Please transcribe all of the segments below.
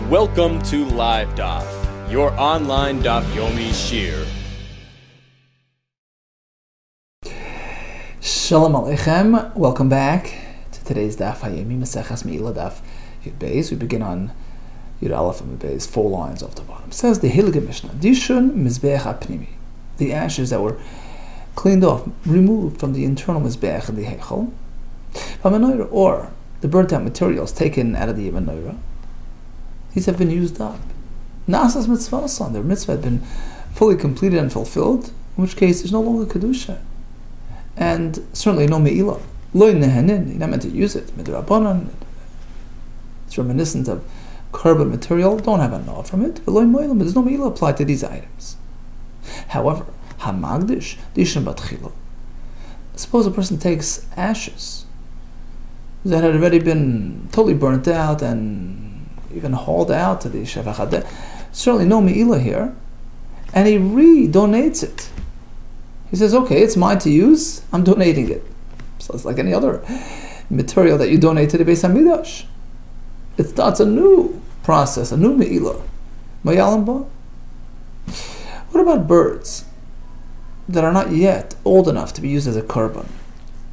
Welcome to LiveDaf, your online Daf Yomi Shir. Shalom Aleichem. Welcome back to today's Daf Hayomi Maseches MEILAH Daf Yud Beis. We begin on Yud Aleph and Beis, 4 lines off the bottom. It says the Hilge Mishnah, Dishun Mizbeach HaPnimi, the ashes that were cleaned off, removed from the internal Mizbeach and the Heichel, or the burnt out materials taken out of the menorah. These have been used up. Nasas mitzvah, their mitzvah had been fully completed and fulfilled, in which case there's no longer kedusha, and certainly no me'ilah. Lo nehenin, you're not meant to use it. Midrabanan, it's reminiscent of carbon material. Don't have a no from it. But lo me'ilah, there's no me'ilah applied to these items. However, hamagdish dishan batchilo. Suppose a person takes ashes that had already been totally burnt out and even hauled out to the Shevach Hadeh. Certainly no me'ilah here. And he re-donates it. He says, okay, it's mine to use, I'm donating it. So it's like any other material that you donate to the Beis HaMikdash. It starts a new process, a new me'ilah. Mayalim ba. What about birds that are not yet old enough to be used as a korban?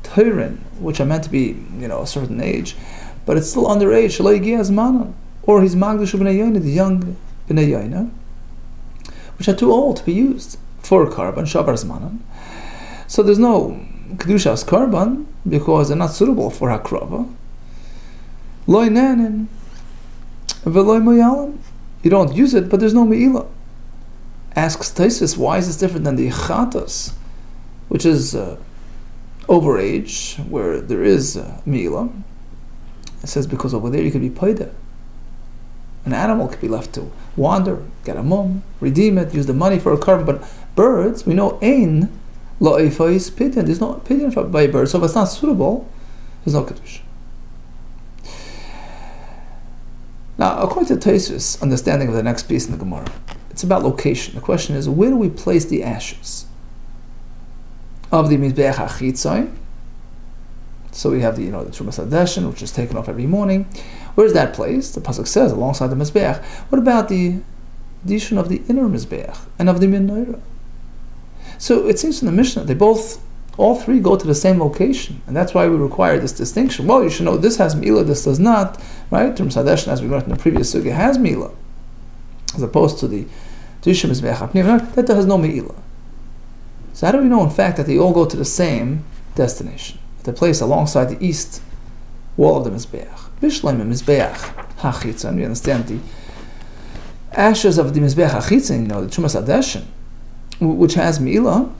Teirin, which are meant to be, a certain age, but it's still underage. Shalai Giaz Manan. Or he's Magdash B'nai Yaina, the young B'nai Yaina, which are too old to be used for Karban, Shabar Zmanan. So there's no Kedushas Karban because they're not suitable for Hakrava. Loi Nanin, V'loi Moyalim. You don't use it, but there's no Me'ilah. Asks Taisus, why is this different than the Chatas, which is overage, where there is Me'ilah? It says because over there you could be Paida. An animal could be left to wander, get a mum, redeem it, use the money for a korban. But birds, we know, ein la'ifais pidyon. There's no pidyon by birds, so if it's not suitable, there's no kedusha. Now, according to Taisus' understanding of the next piece in the Gemara, it's about location. The question is, where do we place the ashes of the mizbeach hachitzai? So we have the Trumas Hadeshin, which is taken off every morning. Where's that placed? The pasuk says alongside the mizbeach. What about the dishun of the inner mizbeach and of the menorah? So it seems from the Mishnah all three go to the same location, and that's why we require this distinction. Well, you should know this has me'ilah, this does not, right? Trumas Hadeshin, as we learned in the previous sugya, has me'ilah, as opposed to the dishun mizbeach that has no me'ilah. So how do we know, in fact, that they all go to the same destination? They're placed alongside the east wall of the Mizbeach. Bishleim Mizbeach HaChitzon, we understand the ashes of the Mizbeach HaChitzon, the Trumas Hadeshin, which has Me'ilah,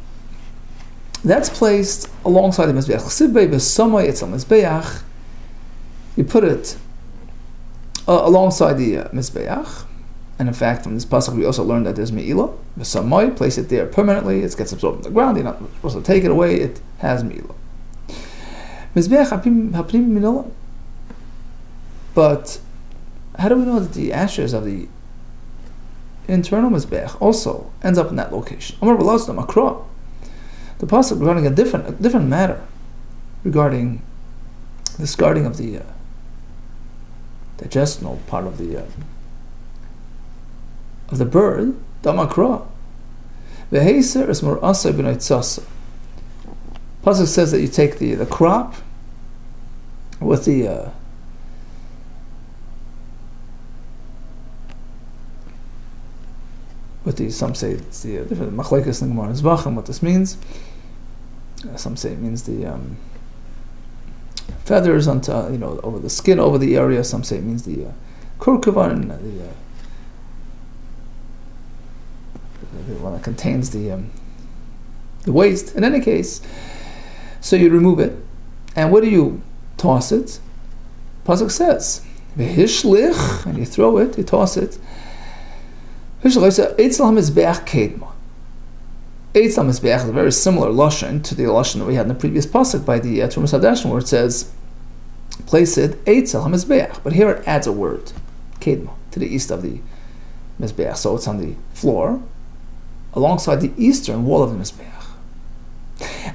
that's placed alongside the Mizbeach. Chsibei B'Samay Etzel Mizbeach, you put it alongside the Mizbeach, and in fact, from this pasuk we also learned that there's Me'ilah. B'Samay, place it there permanently, it gets absorbed in the ground, you're not supposed to take it away, it has Me'ilah. Mizbeach hapnim minola. But how do we know that the ashes of the internal mizbeach also ends up in that location? Amar B'Lazna Makra. The pasuk regarding a different matter regarding discarding of the digestional part of the bird. Damakra. V'heiser is more asa b'noitzasa. Pasuk says that you take the crop with the some say it's the different machlekes in Gemara Zvachim. What this means? Some say it means the feathers onto over the skin, over the area. Some say it means the kurkuvan, the one that contains the waste. In any case, so you remove it, and where do you toss it? Pasuk says, "V'hishlich," and you throw it, you toss it. Eitzel hamizbeach kedma. Eitzel hamizbeach is a very similar lashon to the lashon that we had in the previous pasuk by the Trumas Hadeshin, where it says, "Place it eitzel hamizbeach," but here it adds a word, kedma, to the east of the mizbeach. So it's on the floor, alongside the eastern wall of the mizbeach.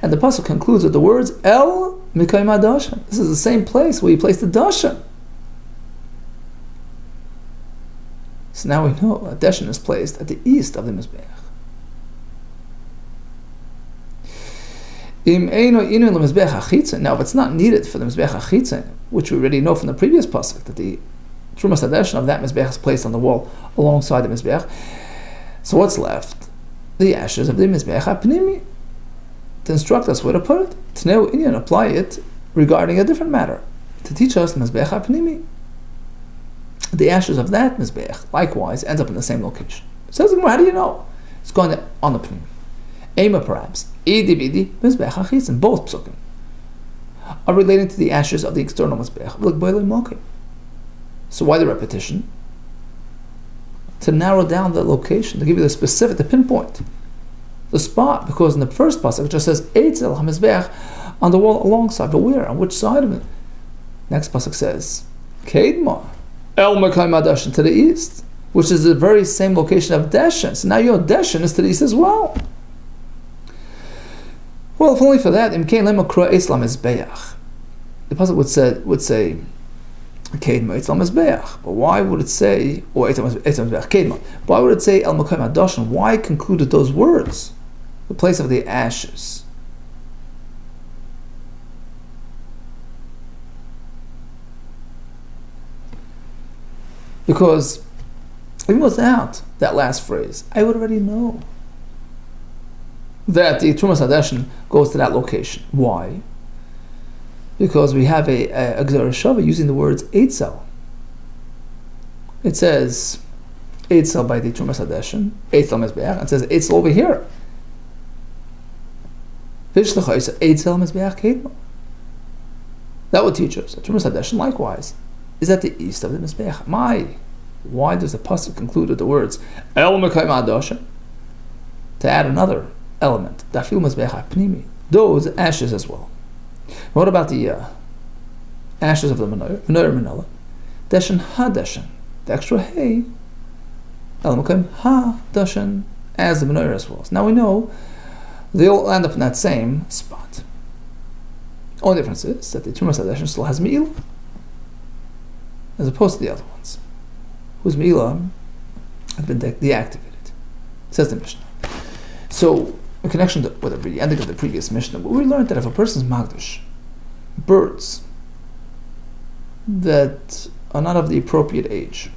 And the pasuk concludes with the words El Mikayim Dashan. This is the same place where you place the dashan. So now we know a deshen is placed at the east of the Mizbeach. Now, if it's not needed for the Mizbeach HaChitzon, which we already know from the previous pasuk, that the Trumas HaDeshen of that Mizbeach is placed on the wall alongside the Mizbeach, so what's left? The ashes of the Mizbeach HaPnimi, to instruct us where to put it. Tneu Inyan, apply it regarding a different matter, to teach us Mizbeach HaPnimi. The ashes of that Mizbeach, likewise, ends up in the same location. It says, how do you know? It's going on the Pnimi. Ema perhaps, Idi Bidi, Mizbeach HaChitzon, both psukim are relating to the ashes of the external Mizbeach. So why the repetition? To narrow down the location, to give you the specific, the pinpoint, the spot, because in the first pasuk it just says Eitzel HaMizbeach on the wall alongside, but where? On which side of it? Next pasuk says Kedma El Mekayim HaDeshen, to the east, which is the very same location of Deshen. So now your Deshen is to the east as well. Well, if only for that, the pasuk would say Kedma Eitzel Mizbeach, but why would it say or Eitzel Mizbeach Kedma? Why would it say El Mekayim HaDeshen? Why concluded those words? The place of the ashes. Because even without that last phrase, I would already know that the Trumas HaDeshen goes to that location. Why? Because we have a Gzera Shava using the words Eitzel. It says Eitzel by the Trumas HaDeshen, Eitzel Mizbeach, and it says Eitzel over here. Eitzel Mizbeach Kedma. That would teach us that Trumas HaDeshen likewise is at the east of the Mizbeach. Why does the pasuk conclude with the words El Mekayim HaDeshen? To add another element, Dafil Mizbeach HaPnimi, those ashes as well. What about the ashes of the menorah, Deshen HaDeshen, the extra hay, El Mekayim HaDeshen, as the menorah as well. So now we know they all end up in that same spot. Only difference is that the Trumas HaDeshen still has MEILAH, as opposed to the other ones, whose MEILAH have been deactivated, says the Mishnah. So, in connection with the ending of the previous Mishnah, we learned that if a person's magdish birds that are not of the appropriate age,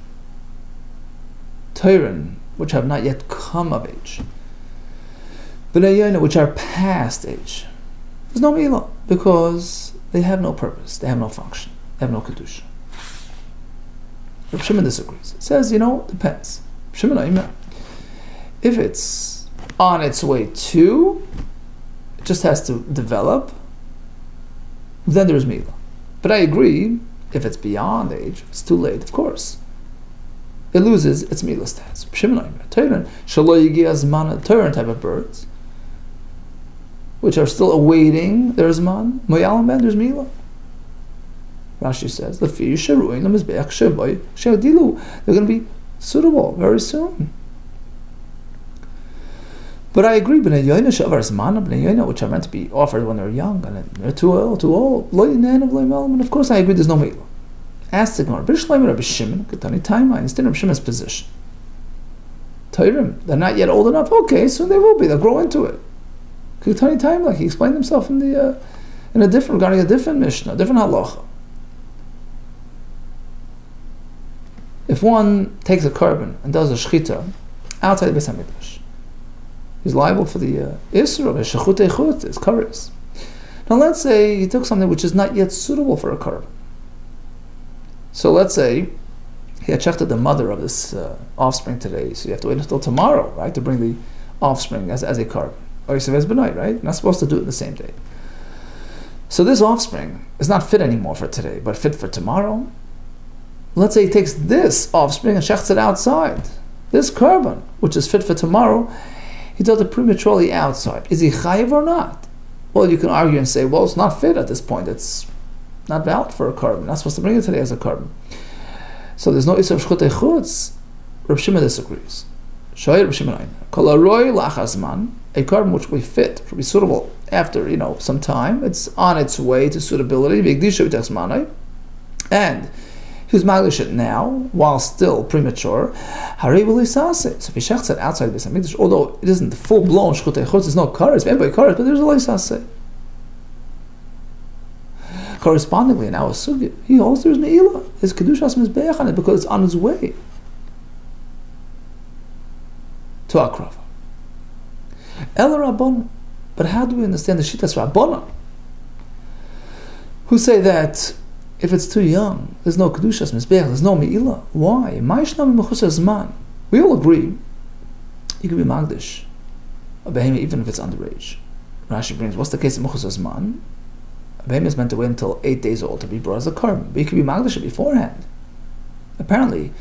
Teirin, which have not yet come of age, B'nai which are past age, there's no MEILAH, because they have no purpose, they have no function, they have no kedusha. Rav Shimon disagrees. It says, depends. Shimon, if it's on its way to, it just has to develop, then there's MEILAH. But I agree, if it's beyond age, it's too late, of course. It loses its MEILAH status. Shimon, Teirin type of birds, which are still awaiting their Zman, Moyalim Ben, there's MEILAH. Rashi says, they're going to be suitable very soon. But I agree, which are meant to be offered when they're young, and they're too old. And of course I agree there's no MEILAH. Ask the Gemara, Rabbi Shimon, timeline, instead of Rabbi Shimon's position. Teirim, they're not yet old enough, okay, soon they will be, they'll grow into it. Like he explained himself regarding a different Mishnah, a different halacha. If one takes a carbon and does a shechita outside the Beis HaMikdash, he's liable for the Isra of his shechut echut, his kares. Now let's say he took something which is not yet suitable for a carbon. So let's say he had checked the mother of this offspring today, so you have to wait until tomorrow, right, to bring the offspring as a carbon. Or Yisrael B'nai, right? You're not supposed to do it the same day. So this offspring is not fit anymore for today, but fit for tomorrow. Let's say he takes this offspring and shechts it outside. This carbon, which is fit for tomorrow, he does it prematurely outside. Is he chayiv or not? Well, you can argue and say, well, it's not fit at this point. It's not valid for a carbon. You're not supposed to bring it today as a carbon. So there's no isur shchut echutz. Reb Shimon disagrees. Shoy Reb Shimon, kol aroi lachazman, a carbon which will be fit, which will be suitable after some time. It's on its way to suitability. And He was Maglish it now, while still premature. So if he shechts it outside the Beis Hamikdash, although it isn't full-blown Shchutei Chutz, there's no kares, but there's a Leisase. Correspondingly, in our sugya, he holds there's Me'ilah. His Kedushas Mizbeach on it because it's on his way to Akrava. El Rabban. But how do we understand the Shitas Rabbana, who say that if it's too young, there's no Kedushas Mizbeach, there's no Me'ilah? Why? We all agree you can be Magdish a behemah even if it's underage. Rashi brings, what's the case of Mechusar Zman? A behemah is meant to wait until 8 days old to be brought as a carbon, but you can be Magdish beforehand. Apparently,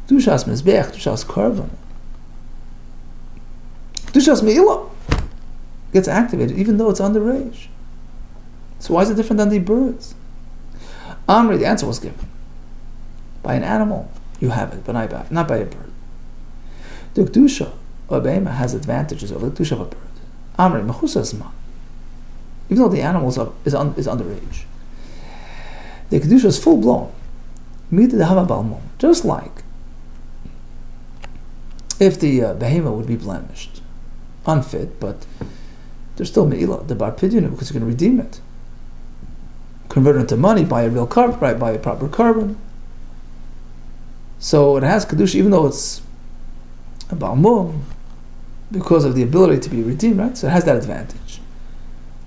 Kedushas Mizbeach, Kedushas Carbon, Kedushas Me'ilah gets activated even though it's underage. So why is it different than the birds? Amri, the answer was given. By an animal, you have it, but not by a bird. The Kedusha of a behemah has advantages over the Kedusha of a bird. Amri, Mechusar Zman. Even though the animal is underage. The Kedusha is full-blown. Just like if the behemah would be blemished, unfit, but there's still Me'ilah, the Bar Pidyon, because you're going to redeem it. Convert it into money, buy a real carbon, right? Buy a proper carbon. So it has Kedusha, even though it's a Balmum, because of the ability to be redeemed, right? So it has that advantage.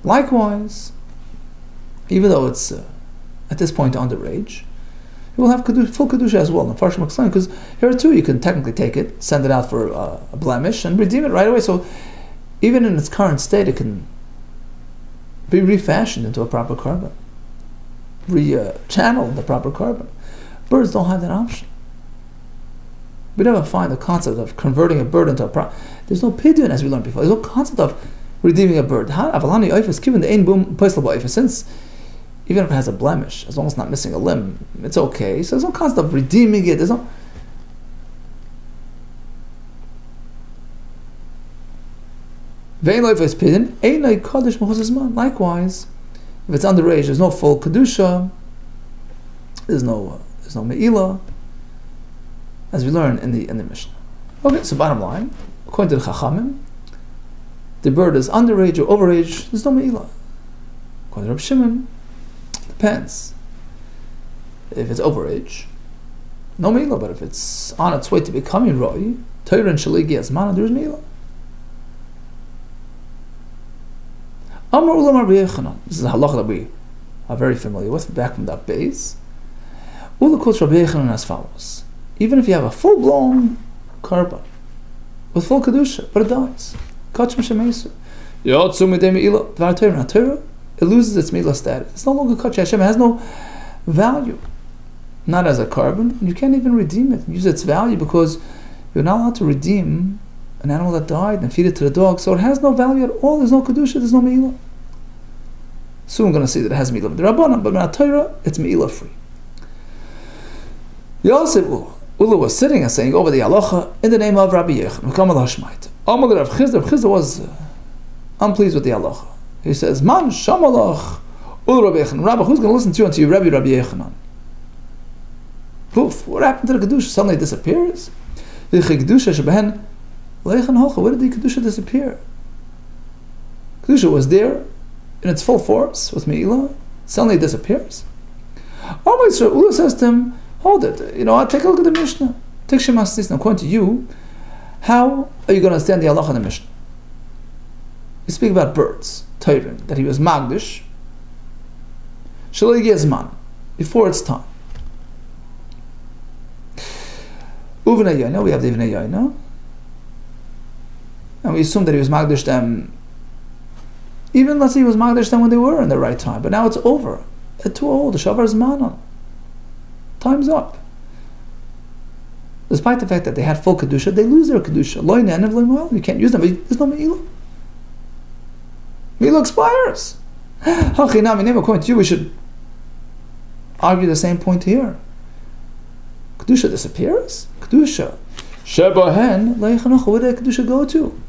Likewise, even though it's at this point underage, it will have Kedusha, full Kedusha as well. And Farshim explain, because here too you can technically take it, send it out for a blemish, and redeem it right away. So even in its current state, it can be refashioned into a proper carbon, channeled the proper carbon. Birds don't have that option. We never find the concept of converting a bird into a proper. There's no pidyon, as we learned before. There's no concept of redeeming a bird. Since even if it has a blemish, as long as it's not missing a limb, it's okay. So there's no concept of redeeming it. There's no. Likewise, if it's underage, there's no full kedusha. There's no me'ilah, as we learn in the Mishnah. Okay, so bottom line, according to the Chachamim, the bird is underage or overage. There's no me'ilah. According to Reb Shimon, depends. If it's overage, no me'ilah. But if it's on its way to becoming roi, Torah and Shaligi as mana, there's me'ilah. Amar Ulam Rabbi Yechanan. This is a halacha that we are very familiar with, back from that base. Ula quotes Rabbi Yechanan as follows: even if you have a full-blown carbon with full kedusha, but it dies, it loses its me'ilah status. It's no longer kach Hashem. It has no value, not as a carbon. You can't even redeem it, use its value, because you're not allowed to redeem an animal that died and feed it to the dog, so it has no value at all. There's no kedusha, there's no me'ilah. Soon we're going to see that it has me'ilah with the Rabbanan, but in Torah, it's me'ilah free. Yosef Ula was sitting and saying over the halacha in the name of Rabbi Yechon. Rav Chizda was unpleased with the halacha. He says, "Man shamalach Ula Rabbi Yechon. Rabbi, who's going to listen to you until you Rabbi Yechonon? Poof! What happened to the kedusha? Suddenly it disappears. The kedusha shebehen leichan hocha. Where did the kedusha disappear? Kedusha was there in its full force with me'ilah. Suddenly it disappears. Ula says to him, hold it. I'll take a look at the Mishnah. Take Shemas Tzisna. According to you, how are you going to understand the halacha in the Mishnah? You speak about birds, Tayrin, that he was Magdish, Shaloi Gezman, before its time. Uvnei Yaina, we have the Uvnei Yaina, and we assume that he was Magdish them, even let's say he was Magdish them when they were in the right time, but now it's over. They're too old. The Shavar Zmanon. Time's up. Despite the fact that they had full kedusha, they lose their kedusha. You can't use them. There's no me'ilah. Me'ilah expires. According to you, we should argue the same point here. Kedusha disappears. Kedusha. Shebahen leichanach. Where did kedusha go to?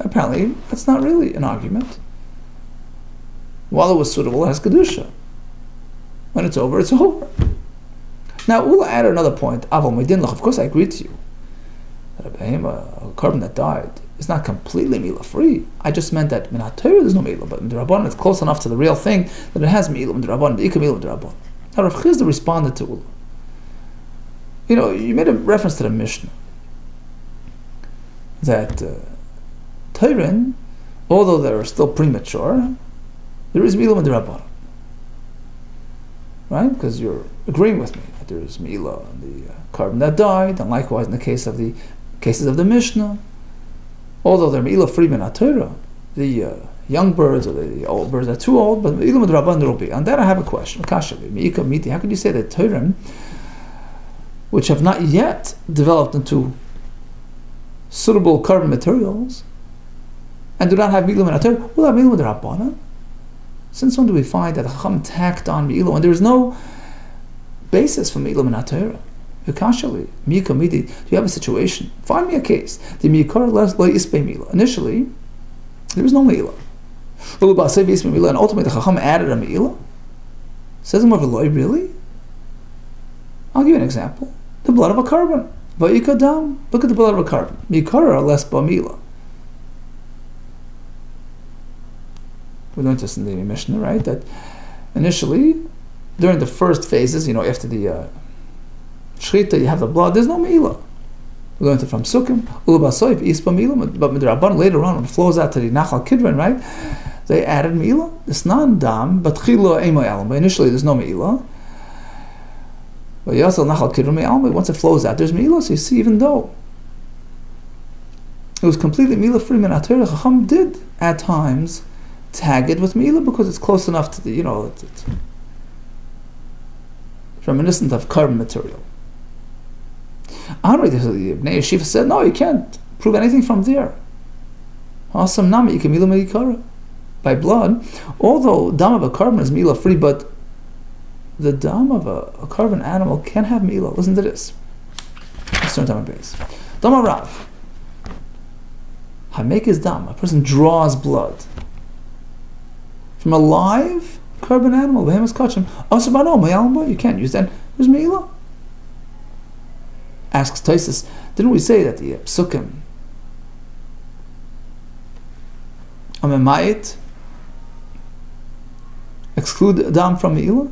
Apparently, that's not really an argument. While it was suitable, it has kedusha. When it's over, it's over. Now, Ula added another point. Of course, I agree to you that a carbon that died is not completely Mila free. I just meant that in Torah there's no Mila, but in the Rabbanan it's close enough to the real thing that it has Mila in the Rabbanan, the Ika Mila in the Rabbanan. Now, Rav Chizda responded to Ula. You made a reference to the Mishnah that Torah, although they're still premature, there is Mila in the Rabbanan. Right? Because you're agreeing with me that there is Mila in the carbon that died, and likewise in the cases of the Mishnah, although they're Mila free min Torah, the young birds or the old birds are too old, but Mila Rabban there will be. On that I have a question. How could you say that Torah, which have not yet developed into suitable carbon materials, and do not have Mila min Torah, will have Mila Rabban? Since when do we find that Chacham tacked on Mila when there is no basis for Mila min Torah? You have a situation. Find me a case. The Mikar less lo ispe Mila. Initially, there was no Mila. And ultimately, the Chacham added a Mila. Says Marveloi, really? I'll give you an example. The blood of a carbon. Vayikadam. Look at the blood of a carbon. Mikar less ba Mila. We learned this in the Mishnah, right? That initially, during the first phases, after the Shchita, you have the blood, there's no Meila. We learned it from Sukkim, Ulubasoif, Ispa Meila, but Midrabban later on, when it flows out to the Nachal Kidron, right? They added Meila. It's not Dam, but Chilo Eimoi Alam. But initially, there's no Meila. But Yasal Nachal Kidron Me'alma, once it flows out, there's Meila. So you see, even though it was completely Meila free, Torah, Chacham did at times tag it with Meila because it's close enough to the, it's reminiscent of carbon material. The Bnei Yeshiva said, no, you can't prove anything from there. By blood, although dam of a carbon is Mila free, but the dam of a carbon animal can have Mila. Listen to this. Let's turn to my base. Dam Rav. Hamek is dam. A person draws blood from a live carbon animal. You can't use that. There's Meila. Asks Taisus, didn't we say that the Psukim Amemayit exclude Dam from Meila?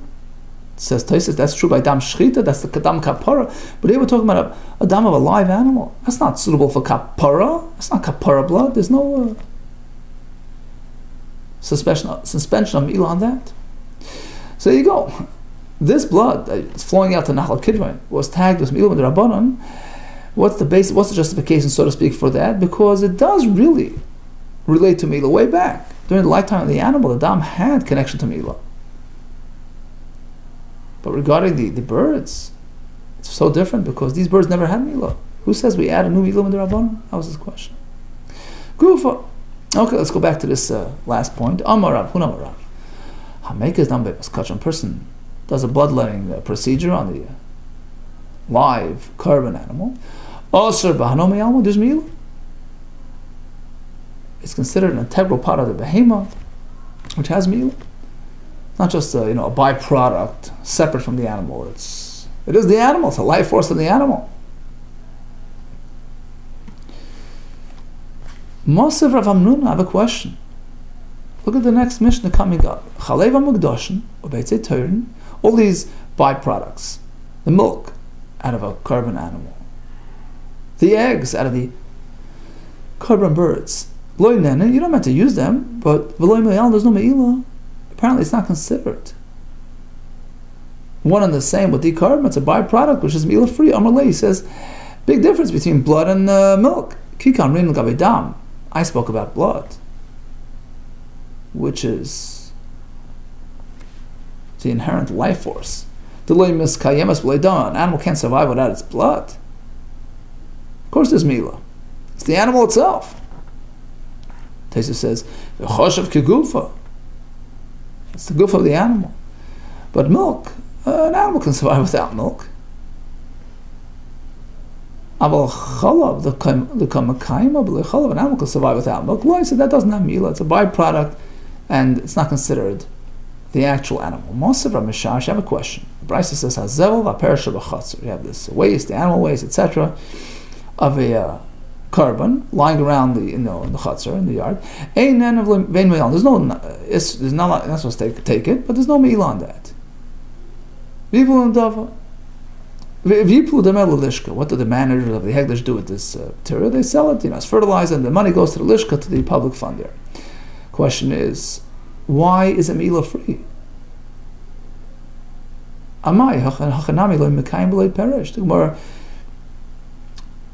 Says Taisus, that's true by Dam Shchita, that's the Dam Kapara. But here we're talking about a Dam of a live animal. That's not suitable for Kapara. That's not Kapara blood. There's no suspension of Meila on that. So there you go. This blood that's flowing out to Nachal Kidron was tagged with Meila Rabbanan. What's the basis? What's the justification, so to speak, for that? Because it does really relate to Meila way back. During the lifetime of the animal, the dam had connection to Meila. But regarding the birds, it's so different because these birds never had Meila. Who says we add a new Meila Rabbanan? That was his question. Gufa. Okay, let's go back to this last point. Amarav, Hunamarav. Hamekas Dambe Maskachan person does a bloodletting procedure on the live carbon animal. Also, there's Meila. It's considered an integral part of the behemoth, which has Meila. Not just a byproduct separate from the animal. It is the animal. It's a life force of the animal. Mosev Rav Hamnun, I have a question. Look at the next Mishnah coming up. Chalev HaMukdoshin, Ubeitzei Teirin, all these byproducts, the milk out of a carbon animal, the eggs out of the carbon birds. Loy nene, you don't have to use them, but v'loy me'al, there's no me'ilah. Apparently, it's not considered one and the same with the carbon. It's a byproduct which is me'ilah free. Amalei, he says, big difference between blood and milk. Kikan rin gabe dam. I spoke about blood, which is the inherent life force. An animal can't survive without its blood. Of course there's Meila. It's the animal itself. Taisus says, it's the goof of the animal. But milk, an animal can survive without milk. An animal can survive without milk. Well, I said that doesn't have Meila. It's a byproduct and it's not considered the actual animal. Mosev Rav Mishash, I have a question. Brisa says hazel v'peresha b'chatzor. You have this waste, the animal waste, etc., of a carbon lying around in the chatzor, in the yard. There's no, there's not supposed to take it, but there's no me'ilah on that. What do the managers of the Hegdish do with this material? They sell it, as fertilizer, and the money goes to the lishka, to the public fund there. Question is, why is it me'ilah free? The Gemara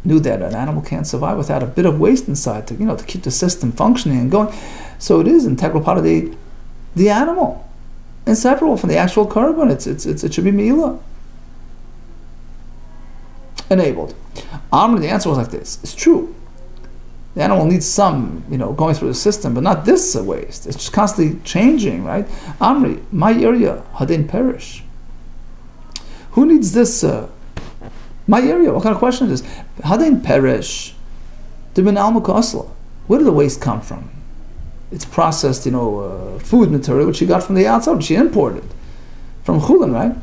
knew that an animal can't survive without a bit of waste inside to keep the system functioning and going. So it is an integral part of the animal, inseparable from the actual carbon. It should be me'ilah. Enabled. The answer was like this. It's true. The animal needs some, going through the system, but not this waste. It's just constantly changing, right? Amri, my area, hadin perish. Who needs this? My area. What kind of question is this? Hadin perish. Where did the waste come from? It's processed, food material which she got from the outside, which she imported from Chulin, right?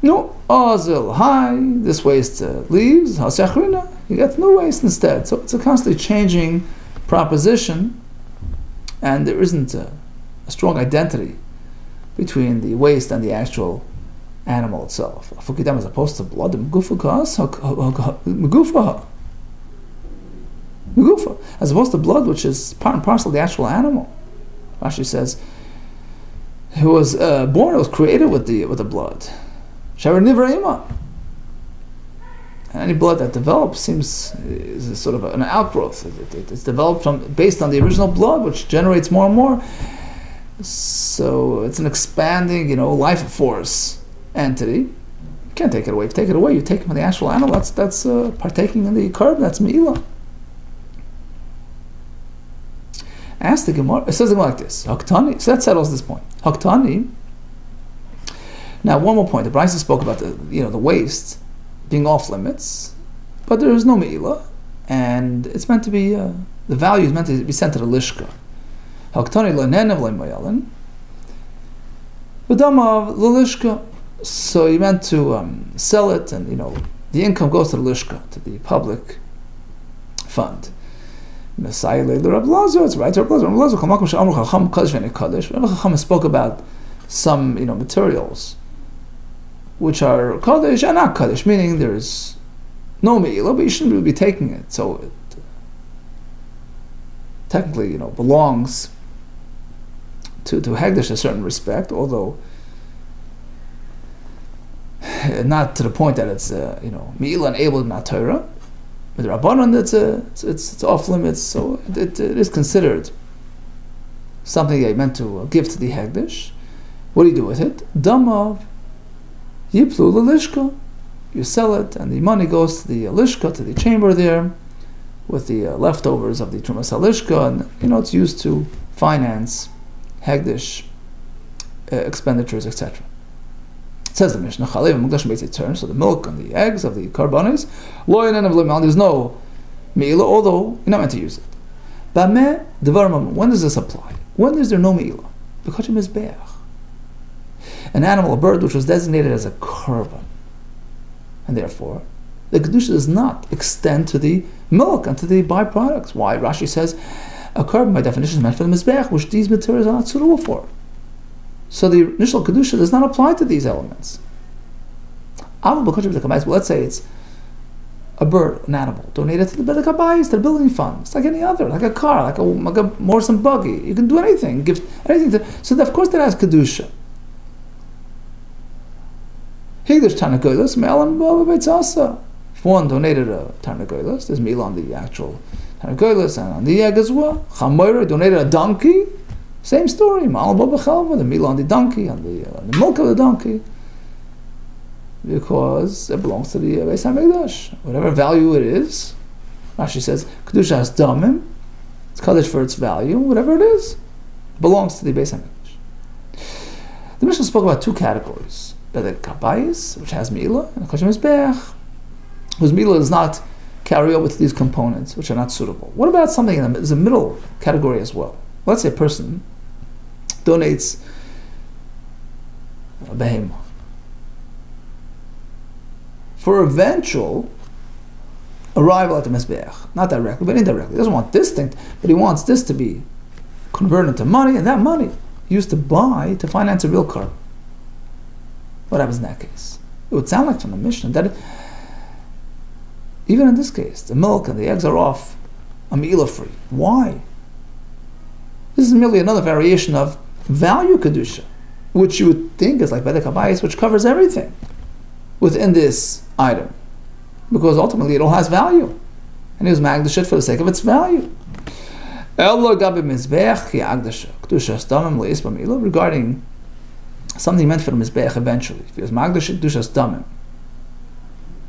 No, Azil, hi, this waste leaves, Hasachrina, you get new waste instead. So it's a constantly changing proposition, and there isn't a strong identity between the waste and the actual animal itself. Fukidam as opposed to blood, as opposed to blood, which is part and parcel of the actual animal. Rashi says, it was born, it was created with the blood. And any blood that develops is sort of an outgrowth. It's developed based on the original blood, which generates more and more. So it's an expanding, life force entity. You can't take it away. If you take it away, you take it from the actual animal. That's partaking in the carbon. That's me'ilah. Ask the Gemara. It says it like this. Haktani. So that settles this point. Haktani. Now, one more point. The Brisa spoke about the waste being off limits, but there is no me'ilah, and it's meant to be the value is meant to be sent to the lishka. So you meant to sell it, and the income goes to the lishka, to the public fund. It's right. Chacham spoke about some materials which are Kaddish and not Kaddish, meaning there's no me'ilah, but you shouldn't really be taking it. So it technically, belongs to Hegdish in a certain respect, although not to the point that it's me'ilah enabled, not Torah. With the Rabbanon, it's off limits, so it is considered something that you meant to give to the Hegdish. What do you do with it? Damav Yiplu l'lishka. You sell it, and the money goes to the lishka, to the chamber there, with the leftovers of the trumas halishka, and it's used to finance Hegdish expenditures, etc. It says the Mishnah, Chalev Mugdash Beit Yitzhar, so the milk and the eggs of the karbanis, there's no me'ilah, although you're not meant to use it. When does this apply? When is there no me'ilah? Because of mizbeach. An animal, a bird, which was designated as a korban, and therefore the kedusha does not extend to the milk and to the byproducts. Why? Rashi says a korban by definition is meant for the mizbeach, which these materials are not suitable for. So the initial kedusha does not apply to these elements. Let's say it's a bird, an animal, donated to the kabayis, to the building fund. It's like any other, like a car, like a horse and buggy. You can do anything, give anything to. So of course that has kedusha. Higdash Tarnagoylas, Me'elam Bava Beitzasa. If one donated a Tarnagoylas, there's meal on the actual Tarnagoylas and on the egg as well. Chamoira donated a donkey, same story. Ma'al Baba Chalva, the meal on the donkey, on the milk of the donkey. Because it belongs to the Beis HaMikdash. Whatever value it is, Rashi says, Kedusha has damim, it's Kaddish for its value, whatever it is, belongs to the Beis HaMikdash. The Mishnah spoke about two categories. The kabayis, which has me'ilah, and the mizbeach, whose me'ilah does not carry over to these components, which are not suitable. What about something in the middle category as well? Let's say a person donates a behemoth, for eventual arrival at the Mizbeach. Not directly, but indirectly. He doesn't want this thing, but he wants this to be converted into money, and that money used to buy, to finance a real korban. What happens in that case? It would sound like from the Mishnah that even in this case, the milk and the eggs are off a MEILAH free. Why? This is merely another variation of value kedusha, which you would think is like bedek habayis, which covers everything within this item, because ultimately it all has value, and he was magdash it for the sake of its value. Regarding something meant for the mizbeach eventually, if he was magdash it kedushas damim.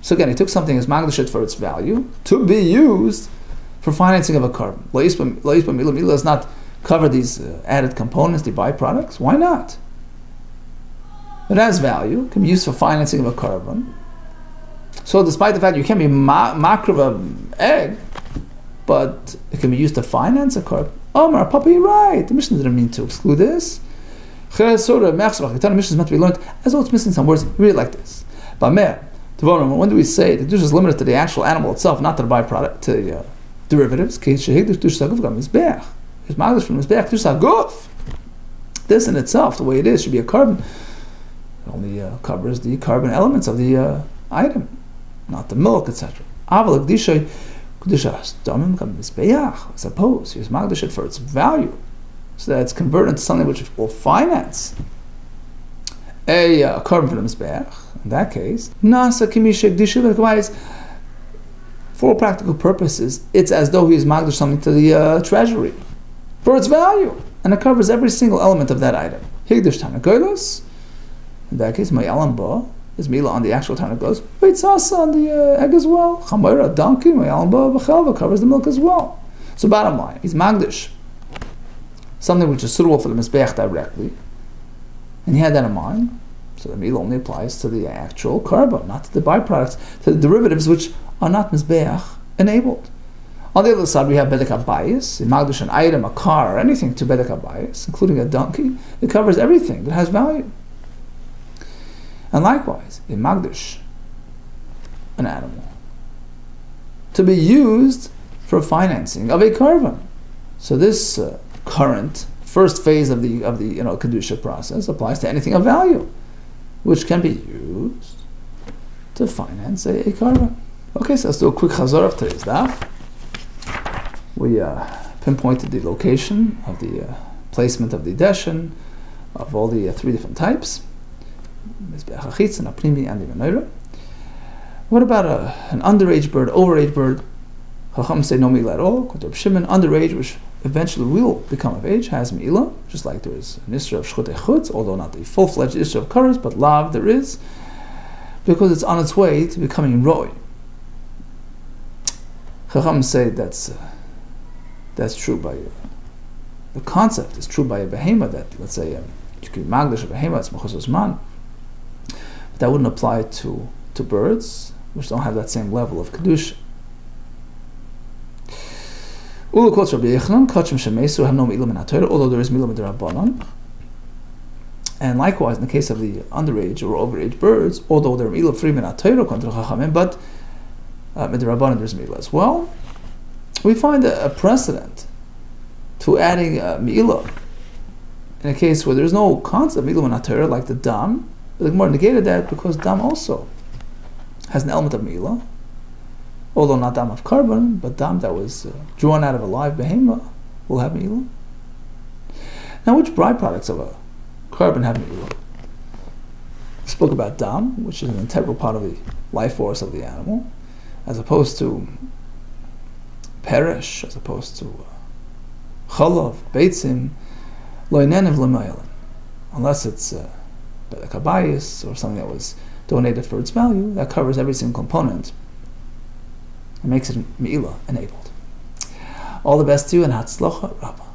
So again, he took something as magdash it for its value to be used for financing of a korban. MEILAH does not cover these added components, the byproducts. Why not? It has value, can be used for financing of a korban. So despite the fact you can't be makriv an egg, but it can be used to finance a korban. Omar, Papa, you're right. The Mishnah didn't mean to exclude this. The Mishnah is meant to be learned as though it's missing some words. Read it like this. When do we say the kedusha is limited to the actual animal itself, not to the byproduct, to the derivatives? This in itself, the way it is, should be a korban. It only covers the carbon elements of the item, not the milk, etc. Suppose he was magdash it for its value, so that it's converted into something which will finance a korban for the mizbeach. In that case, for all practical purposes, it's as though he is magdash something to the treasury for its value, and it covers every single element of that item. Higdash tanagolos. In that case, MEILAH is MEILAH on the actual tanagolos. Veitzasa on the egg as well. Chamoira, donkey, MEILAH b'chelva covers the milk as well. So bottom line, he's magdash something which is suitable for the mizbeach directly, and he had that in mind. So the MEILAH only applies to the actual korban, not to the byproducts, to the derivatives which are not mizbeach enabled. On the other side, we have bedek habayis, magdash an item, a car, or anything to bedek habayis, including a donkey. It covers everything that has value. And likewise, in magdash an animal to be used for financing of a korban. So this current first phase of the kedusha process applies to anything of value, which can be used to finance a korban. Okay, so let's do a quick chazor of today's daf. We pinpointed the location of the placement of the deshen of all the three different types: mizbeach hachitz and aprimi and the menorah. What about an underage bird, overage bird? Chacham say no MEILAH at all. Shimon, underage, which eventually will become of age, has MEILAH, just like there is an issur of shchut echutz, although not the full-fledged issur of kares, but lav there is, because it's on its way to becoming roi. Chacham say that's true by the concept is true by a behema, that let's say you can magdash a behema, it's mechuzos man, but that wouldn't apply to birds which don't have that same level of kedusha. Although there is MEILAH midrabanan, and likewise in the case of the underage or overage birds, although they're MEILAH free min HaTorah contra chachamim, but midrabanan there's MEILAH as well. We find a precedent to adding MEILAH in a case where there's no concept of MEILAH min HaTorah, like the dam. But the Gemara negated that because dam also has an element of MEILAH, although not dam of korban, but dam that was drawn out of a live behema will have MEILAH. Now, which byproducts of a korban have MEILAH? We spoke about dam, which is an integral part of the life force of the animal, as opposed to perish, as opposed to chalav, beitzim, lo inenev l'meilin, unless it's bedek habayis or something that was donated for its value, that covers every single component and makes it MEILAH enabled. All the best to you, and hatzlacha rabba.